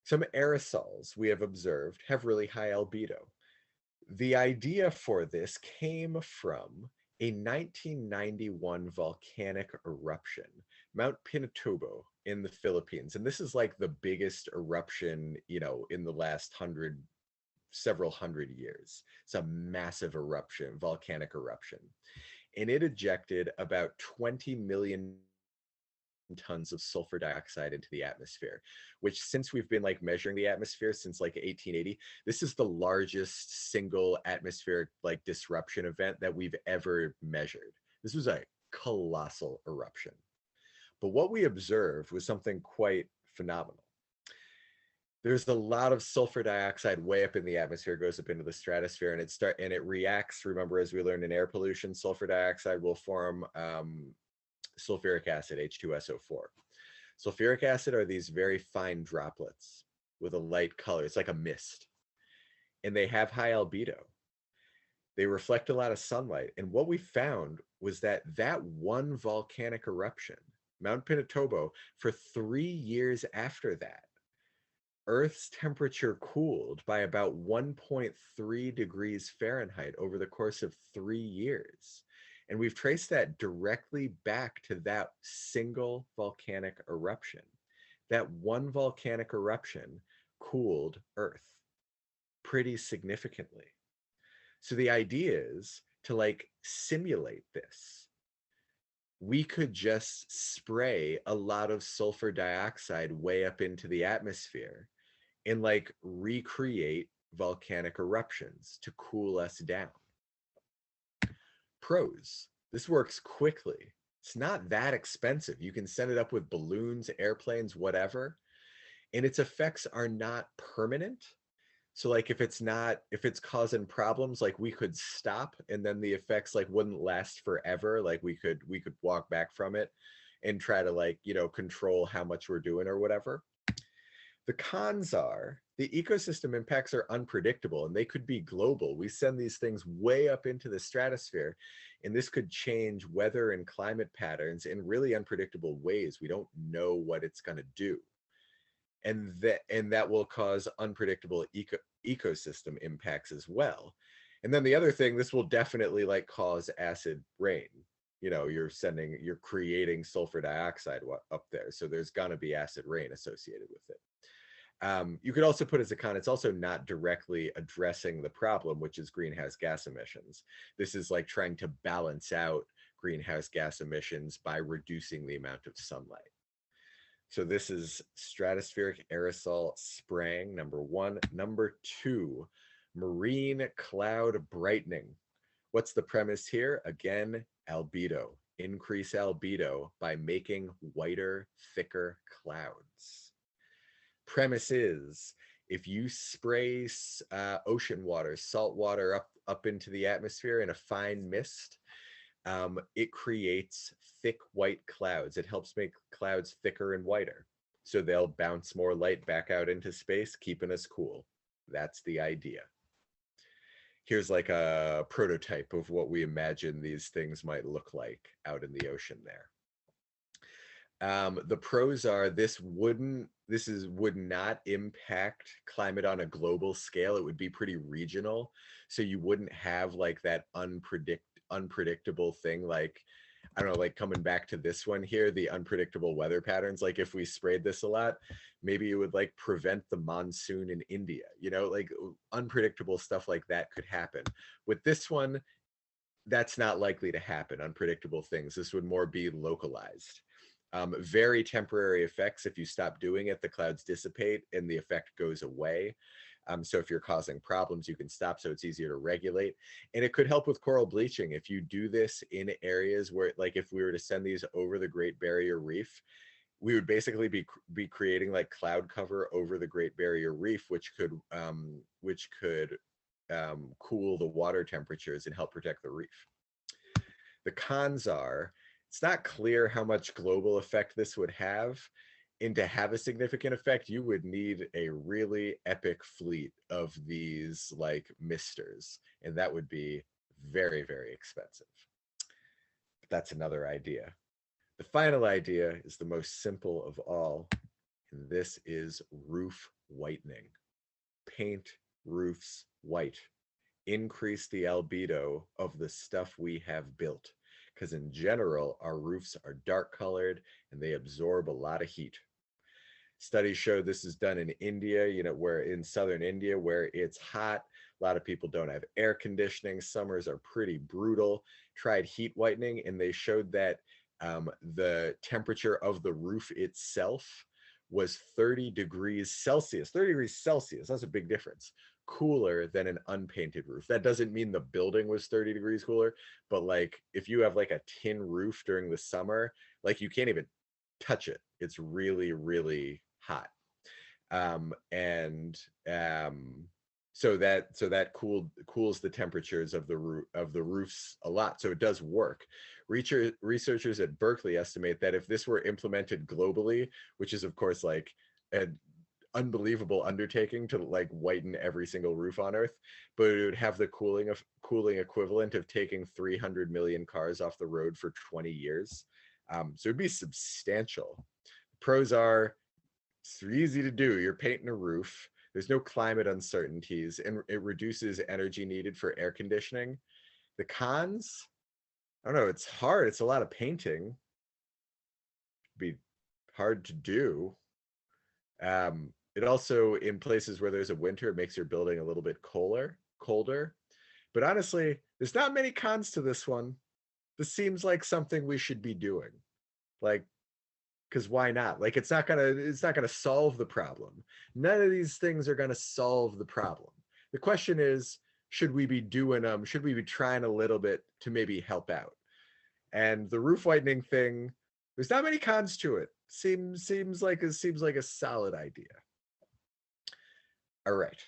Some aerosols we have observed have really high albedo. The idea for this came from a 1991 volcanic eruption, Mount Pinatubo in the Philippines. And this is like the biggest eruption, in the last several hundred years. It's a massive eruption, volcanic eruption. And it ejected about 20 million tons of sulfur dioxide into the atmosphere, which, since we've been like measuring the atmosphere since like 1880, this is the largest single atmospheric like disruption event that we've ever measured. This was a colossal eruption. But what we observed was something quite phenomenal. There's a lot of sulfur dioxide way up in the atmosphere, goes up into the stratosphere, and it reacts. Remember, as we learned in air pollution, sulfur dioxide will form sulfuric acid, H2SO4. Sulfuric acid are these very fine droplets with a light color. It's like a mist. And they have high albedo. They reflect a lot of sunlight. And what we found was that one volcanic eruption, Mount Pinatubo, for 3 years after that, Earth's temperature cooled by about 1.3 degrees Fahrenheit over the course of 3 years. And we've traced that directly back to that single volcanic eruption. That one volcanic eruption cooled Earth pretty significantly. So the idea is to like simulate this. We could just spray a lot of sulfur dioxide way up into the atmosphere and like recreate volcanic eruptions to cool us down. Pros, this works quickly. It's not that expensive. You can send it up with balloons, airplanes, whatever. And its effects are not permanent. So like if it's causing problems, like we could stop and then the effects like wouldn't last forever. Like we could walk back from it and try to like, control how much we're doing or whatever. The cons are the ecosystem impacts are unpredictable and they could be global. We send these things way up into the stratosphere, and this could change weather and climate patterns in really unpredictable ways. We don't know what it's going to do. And that will cause unpredictable ecosystem impacts as well. And then the other thing, this will definitely like cause acid rain. You're creating sulfur dioxide up there. So there's going to be acid rain associated with it. You could also put as a con, it's also not directly addressing the problem, which is greenhouse gas emissions. This is like trying to balance out greenhouse gas emissions by reducing the amount of sunlight. So this is stratospheric aerosol spraying, number one. Number two, marine cloud brightening. What's the premise here? Again, albedo. Increase albedo by making whiter, thicker clouds. Premise is, if you spray ocean water, salt water up into the atmosphere in a fine mist, it creates thick white clouds. It helps make clouds thicker and whiter. So they'll bounce more light back out into space, keeping us cool. That's the idea. Here's like a prototype of what we imagine these things might look like out in the ocean there. The pros are this would not impact climate on a global scale. It would be pretty regional. So you wouldn't have like that unpredictable thing, like, I don't know, like coming back to this one here, the unpredictable weather patterns. Like if we sprayed this a lot, maybe it would like prevent the monsoon in India, like unpredictable stuff like that could happen. With this one, that's not likely to happen, unpredictable things. This would more be localized. Very temporary effects. If you stop doing it, the clouds dissipate and the effect goes away. So if you're causing problems, you can stop, so it's easier to regulate. And it could help with coral bleaching. If you do this in areas where, like if we were to send these over the Great Barrier Reef, we would basically be creating like cloud cover over the Great Barrier Reef, which could cool the water temperatures and help protect the reef. The cons are, it's not clear how much global effect this would have. And to have a significant effect, you would need a really epic fleet of these like misters, and that would be very, very expensive. But that's another idea. The final idea is the most simple of all, and this is roof whitening. Paint roofs white. Increase the albedo of the stuff we have built, because in general, our roofs are dark colored and they absorb a lot of heat. Studies show this is done in India, where in southern India, where it's hot. A lot of people don't have air conditioning. Summers are pretty brutal. Tried heat whitening, and they showed that the temperature of the roof itself was 30 degrees Celsius. 30 degrees Celsius, that's a big difference. Cooler than an unpainted roof. That doesn't mean the building was 30 degrees cooler, but like if you have like a tin roof during the summer, like you can't even touch it. It's really, really hot. So that cools the temperatures of the roofs a lot. So it does work. Researchers at Berkeley estimate that if this were implemented globally, which is of course like an unbelievable undertaking to like whiten every single roof on Earth, but it would have the cooling equivalent of taking 300 million cars off the road for 20 years. So it'd be substantial. Pros are, it's easy to do. You're painting a roof. There's no climate uncertainties, and it reduces energy needed for air conditioning. The cons, I don't know, it's hard. It's a lot of painting. Be hard to do. It also, in places where there's a winter, it makes your building a little bit colder. But honestly, there's not many cons to this one. This seems like something we should be doing. Like, because why not? Like, it's not gonna solve the problem. None of these things are gonna solve the problem. The question is, should we be doing them? Should we be trying a little bit to maybe help out? And the roof whitening thing, there's not many cons to it. Seems like a solid idea. All right.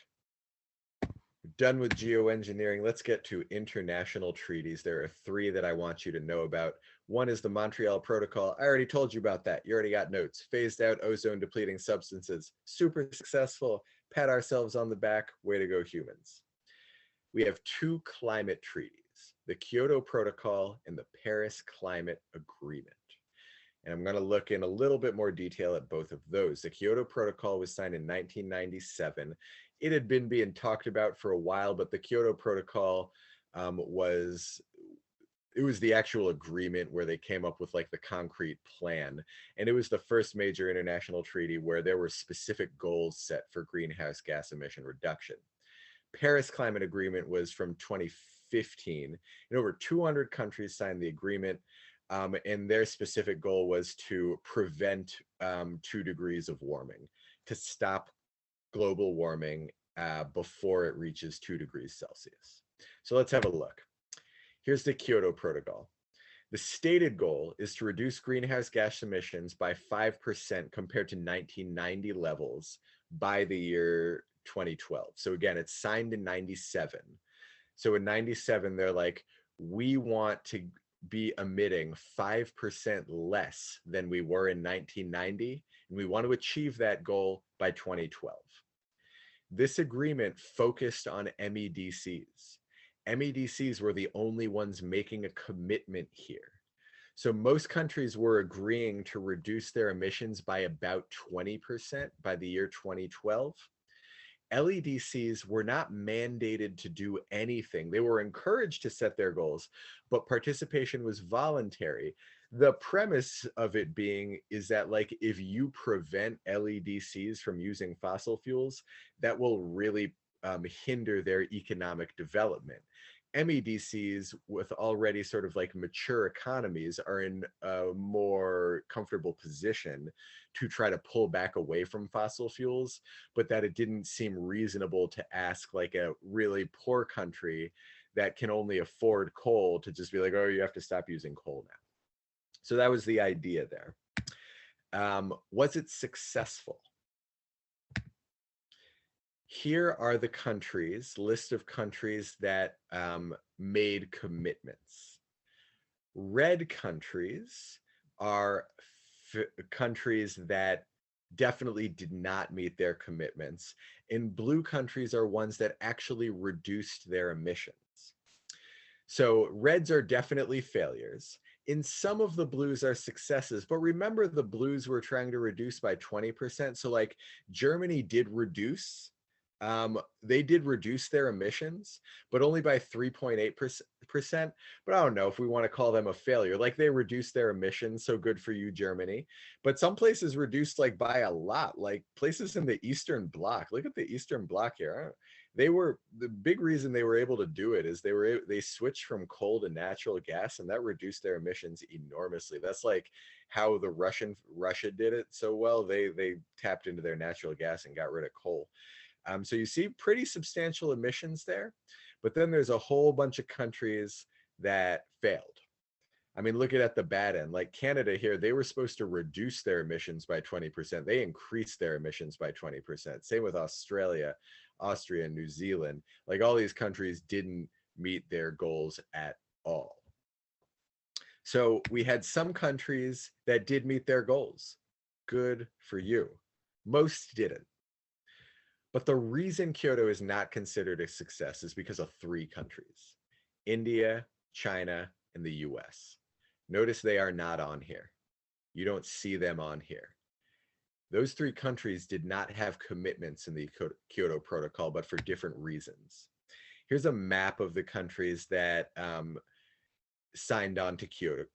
Done with geoengineering. Let's get to international treaties. There are three that I want you to know about. One is the Montreal Protocol. I already told you about that. You already got notes. Phased out ozone depleting substances. Super successful. Pat ourselves on the back. Way to go, humans. We have two climate treaties, the Kyoto Protocol and the Paris Climate Agreement. And I'm going to look in a little bit more detail at both of those. The Kyoto Protocol was signed in 1997. It had been being talked about for a while, but the Kyoto Protocol was the actual agreement where they came up with like the concrete plan. And it was the first major international treaty where there were specific goals set for greenhouse gas emission reduction. Paris Climate Agreement was from 2015, and over 200 countries signed the agreement. And their specific goal was to prevent 2 degrees of warming, to stop global warming before it reaches 2 degrees Celsius. So let's have a look. Here's the Kyoto Protocol. The stated goal is to reduce greenhouse gas emissions by 5% compared to 1990 levels by the year 2012. So again, it's signed in 97. So in 97, they're like, we want to be emitting 5% less than we were in 1990, and we want to achieve that goal by 2012. This agreement focused on MEDCs. MEDCs were the only ones making a commitment here. So most countries were agreeing to reduce their emissions by about 20% by the year 2012. LEDCs were not mandated to do anything. They were encouraged to set their goals, but participation was voluntary. The premise of it being is that like if you prevent LEDCs from using fossil fuels, that will really hinder their economic development. MEDCs with already sort of like mature economies are in a more comfortable position to try to pull back away from fossil fuels, but that it didn't seem reasonable to ask like a really poor country that can only afford coal to just be like, oh, you have to stop using coal now. So that was the idea there. Was it successful? Here are the countries, list of countries that made commitments. Red countries are countries that definitely did not meet their commitments, and blue countries are ones that actually reduced their emissions. So reds are definitely failures. In some of the blues are successes, but remember the blues were trying to reduce by 20%. So like Germany did reduce, they did reduce their emissions, but only by 3.8%. But I don't know if we want to call them a failure. Like they reduced their emissions, so good for you, Germany. But some places reduced like by a lot, like places in the Eastern Bloc. Look at the Eastern Bloc here. The big reason they were able to do it is they switched from coal to natural gas, and that reduced their emissions enormously. That's like how Russia did it so well. They tapped into their natural gas and got rid of coal. So you see pretty substantial emissions there, but then there's a whole bunch of countries that failed. I mean, look at the bad end, like Canada here, they were supposed to reduce their emissions by 20%. They increased their emissions by 20%. Same with Australia, Austria, New Zealand. Like all these countries didn't meet their goals at all. So we had some countries that did meet their goals. Good for you. Most didn't. But the reason Kyoto is not considered a success is because of 3 countries: India, China, and the US. Notice they are not on here. You don't see them on here. Those 3 countries did not have commitments in the Kyoto Protocol, but for different reasons. Here's a map of the countries that signed on to Kyoto.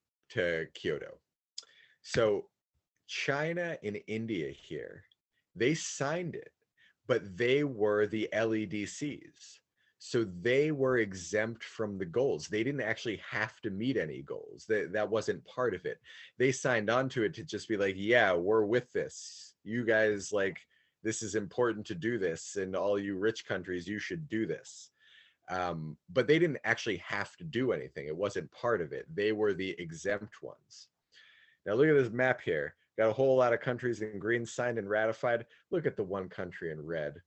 So China and India here, they signed it, but they were the LEDCs. So they were exempt from the goals. They didn't actually have to meet any goals. That wasn't part of it. They signed on to it to just be like, yeah, we're with this. You guys, like, this is important to do this. And all you rich countries, you should do this. But they didn't actually have to do anything. It wasn't part of it. They were the exempt ones. Now look at this map here. Got a whole lot of countries in green signed and ratified. Look at the one country in red.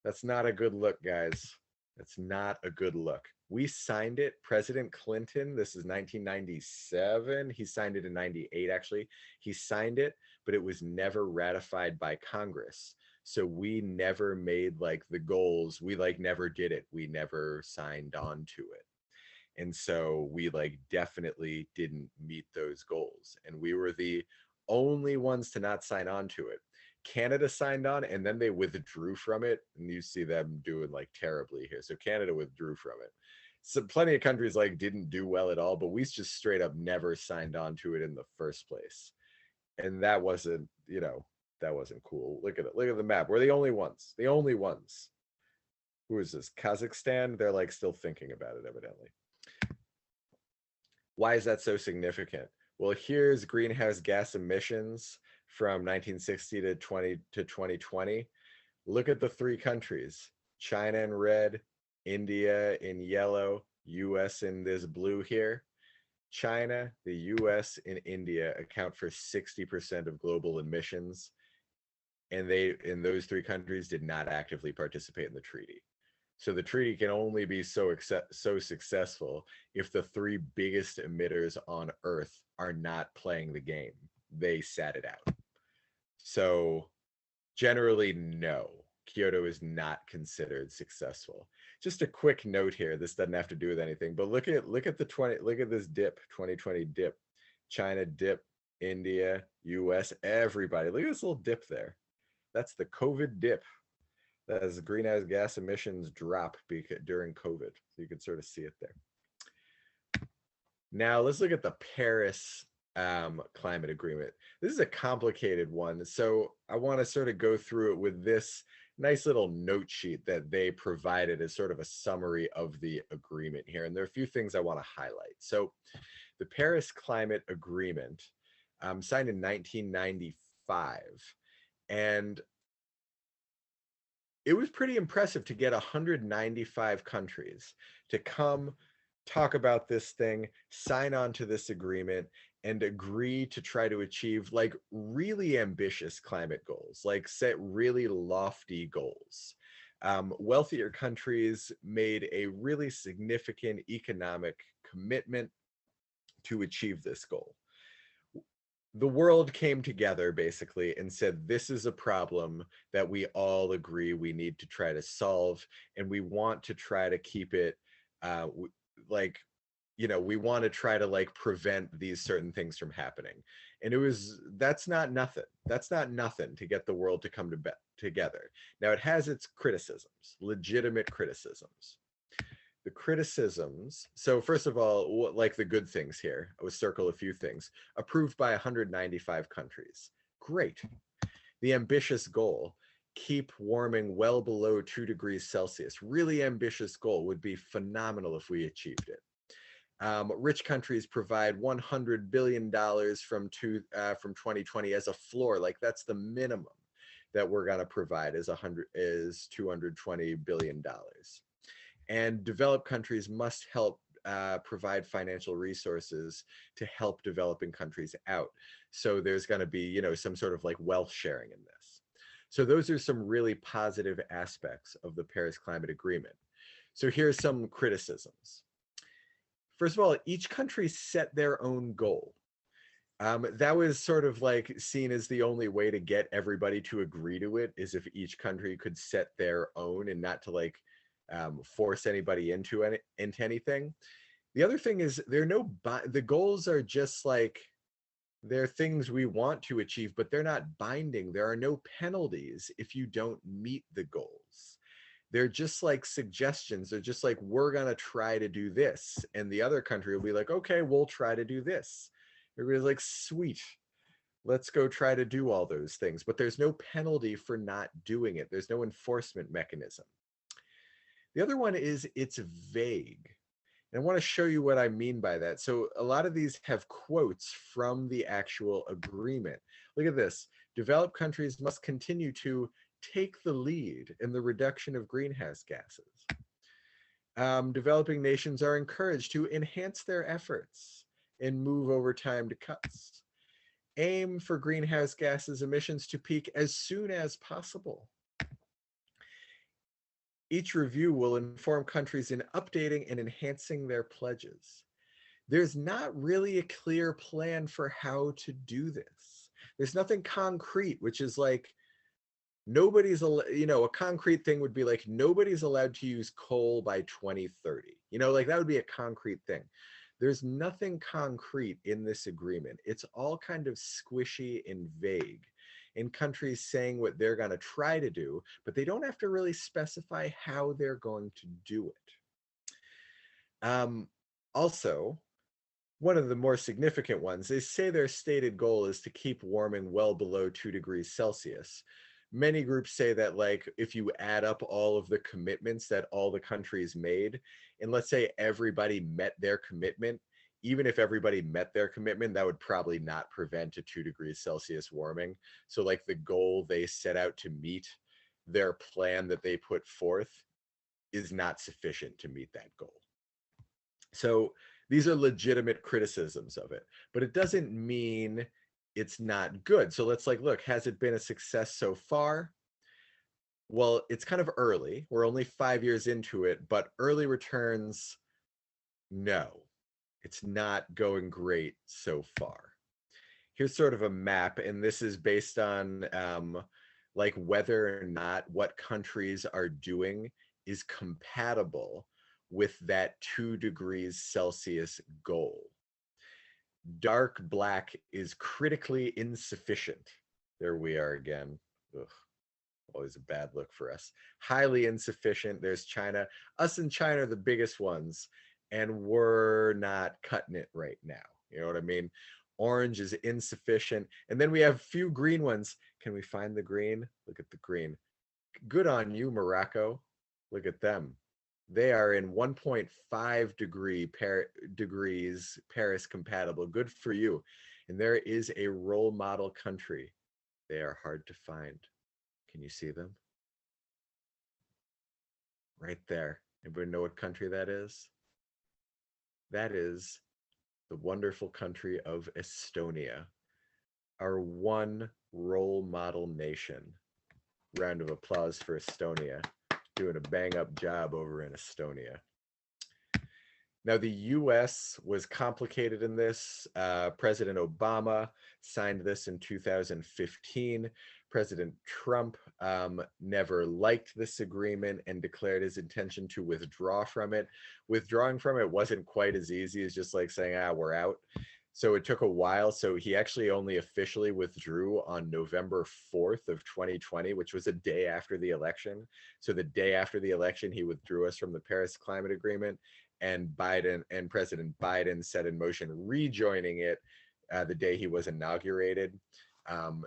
That's not a good look, guys. That's not a good look. We signed it. President Clinton, this is 1997. He signed it in 98, actually. He signed it, but it was never ratified by Congress. So we never made like the goals. We like never did it. We never signed on to it. And so we like definitely didn't meet those goals. And we were the only ones to not sign on to it. Canada signed on and then they withdrew from it. And you see them doing like terribly here. So Canada withdrew from it. So plenty of countries like didn't do well at all, but we just straight up never signed on to it in the first place. And that wasn't, that wasn't cool. Look at it. Look at the map. We're the only ones. The only ones. Who is this? Kazakhstan? They're like still thinking about it, evidently. Why is that so significant? Well, here's greenhouse gas emissions from 1960 to 2020. Look at the three countries: China in red, India in yellow, US in this blue here. China, the US, and India account for 60% of global emissions, and they, in those three countries, did not actively participate in the treaty. So the treaty can only be so successful if the three biggest emitters on Earth are not playing the game. They sat it out. So generally, no, Kyoto is not considered successful. Just a quick note here. This doesn't have to do with anything, but look at this dip, 2020 dip, China dip, India, US, everybody. Look at this little dip there. That's the COVID dip. As greenhouse gas emissions drop during COVID. So you can sort of see it there. Now let's look at the Paris climate agreement. This is a complicated one. So I want to sort of go through it with this nice little note sheet that they provided as sort of a summary of the agreement here. And there are a few things I want to highlight. So the Paris Climate Agreement signed in 1995. And it was pretty impressive to get 195 countries to come talk about this thing, sign on to this agreement, and agree to try to achieve like really ambitious climate goals, like set really lofty goals. Wealthier countries made a really significant economic commitment to achieve this goal. The world came together basically and said, this is a problem that we all agree we need to try to solve. And we want to try to keep it we want to try to like prevent these certain things from happening. And that's not nothing. That's not nothing to get the world to come together. Now it has its criticisms, legitimate criticisms. The criticisms. So first of all, like the good things here, I would circle a few things. Approved by 195 countries. Great. The ambitious goal, keep warming well below 2 degrees Celsius. Really ambitious goal, would be phenomenal if we achieved it. Rich countries provide $100 billion from 2020 as a floor. Like that's the minimum that we're going to provide is $220 billion. And developed countries must help provide financial resources to help developing countries out. So there's going to be, some sort of like wealth sharing in this. So those are some really positive aspects of the Paris Climate Agreement. So here's some criticisms. First of all, each country set their own goal. That was sort of like seen as the only way to get everybody to agree to it, is if each country could set their own and not to like force anybody into anything. The other thing is the goals are just like, they're things we want to achieve, but they're not binding. There are no penalties if you don't meet the goals. They're just like suggestions. They're just like, we're going to try to do this. And the other country will be like, okay, we'll try to do this. Everybody's like, sweet, let's go try to do all those things. But there's no penalty for not doing it. There's no enforcement mechanism. The other one is it's vague. And I want to show you what I mean by that. So a lot of these have quotes from the actual agreement. Look at this. Developed countries must continue to take the lead in the reduction of greenhouse gases. Developing nations are encouraged to enhance their efforts and move over time to cuts. Aim for greenhouse gases emissions to peak as soon as possible. Each review will inform countries in updating and enhancing their pledges. There's not really a clear plan for how to do this. There's nothing concrete, which is like, nobody's, a concrete thing would be like, nobody's allowed to use coal by 2030. Like that would be a concrete thing. There's nothing concrete in this agreement. It's all kind of squishy and vague, in countries saying what they're going to try to do, but they don't have to really specify how they're going to do it. Also, one of the more significant ones, they say their stated goal is to keep warming well below 2 degrees Celsius. Many groups say that, like, if you add up all of the commitments that all the countries made, and let's say everybody met their commitment, even if everybody met their commitment, that would probably not prevent a 2 degrees Celsius warming. So like the goal they set out to meet, their plan that they put forth, is not sufficient to meet that goal. So these are legitimate criticisms of it, but it doesn't mean it's not good. So let's look, has it been a success so far? Well, it's kind of early. We're only 5 years into it, but early returns, no. It's not going great so far. Here's sort of a map, and this is based on like whether or not what countries are doing is compatible with that 2 degrees Celsius goal. Dark black is critically insufficient. There we are again. Ugh, always a bad look for us. Highly insufficient. There's China. Us and China are the biggest ones, and we're not cutting it right now. You know what I mean? Orange is insufficient. And then we have few green ones. Can we find the green? Look at the green. Good on you, Morocco. Look at them. They are in 1.5 degrees Paris compatible. Good for you. And there is a role model country. They are hard to find. Can you see them? Right there. Anybody know what country that is? That is the wonderful country of Estonia, our one role model nation. Round of applause for Estonia, doing a bang up job over in Estonia. Now, the US was complicated in this. President Obama signed this in 2015. President Trump never liked this agreement and declared his intention to withdraw from it. Withdrawing from it wasn't quite as easy as just like saying, we're out. So it took a while. So he actually only officially withdrew on November 4th of 2020, which was a day after the election. So the day after the election, he withdrew us from the Paris Climate Agreement, and President Biden set in motion rejoining it the day he was inaugurated.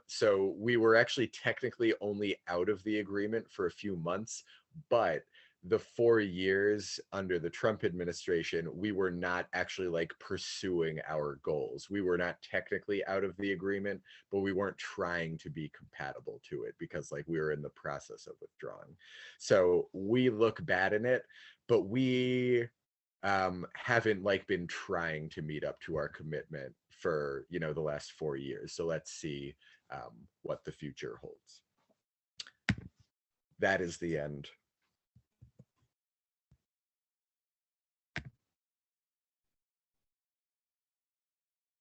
So we were actually technically only out of the agreement for a few months, but the 4 years under the Trump administration, we were not actually like pursuing our goals. We were not technically out of the agreement, but we weren't trying to be compatible to it because like we were in the process of withdrawing. So we look bad in it, but we haven't like been trying to meet up to our commitment for, the last 4 years. So let's see what the future holds. That is the end